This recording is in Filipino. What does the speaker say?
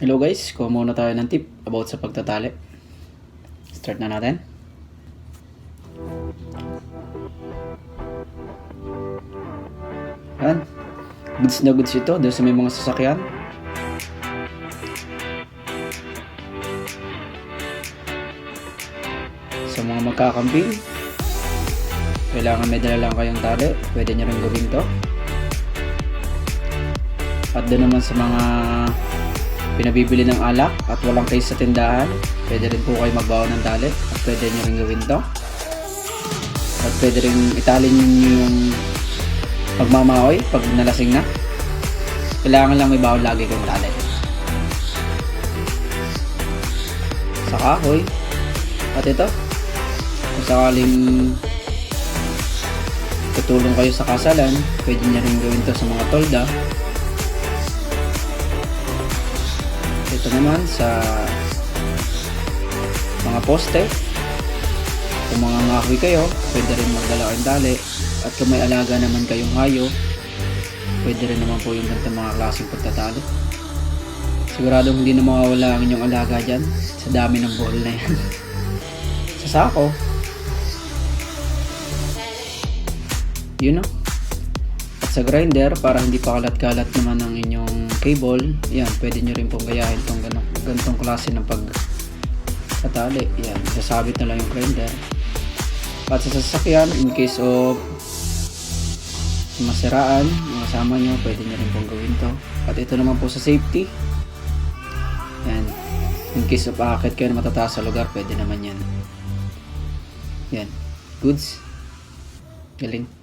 Hello guys, kuha muna tayo ng tip about sa pagtatali. Start na natin. Yan. Goods na goods ito dahil sa may mga sasakyan. Sa mga magkakamping, kailangan may dala lang kayong tali. Pwede nyo rin gawin to. At doon naman sa mga pinabibili ng alak at walang case sa tindahan, pwede rin po kayo magbaon ng tali at pwede nyo rin gawin to. At pwede rin itali nyo yung pagmamaoy pag nalasing na. Kailangan lang may baon lagi kayong tali. Sa kahoy. At ito, kung sakaling tutulong kayo sa kasalan, pwede nyo rin gawin to sa mga tolda. Ito naman sa mga poste. Kung mga ngahoy kayo, pwede rin magdala kayong tali. At kung may alaga naman kayong hayo, pwede rin naman po yung ganitong mga klaseng pagtatali. Siguradong hindi na mawawala ang inyong alaga dyan sa dami ng ball na yan. Sa sako, yun o. At sa grinder, para hindi pa kalat-kalat naman ang inyong cable, yan, pwede nyo rin pong gayahin itong ganitong klase ng pagtatali. Yan, sasabit na lang yung grinder. At sa sasakyan, in case of masiraan, mga kasama nyo, pwede nyo rin pong gawin to. At ito naman po sa safety. Yan, in case of aakit kayo na matataas sa lugar, pwede naman yan. Yan, goods. Galing.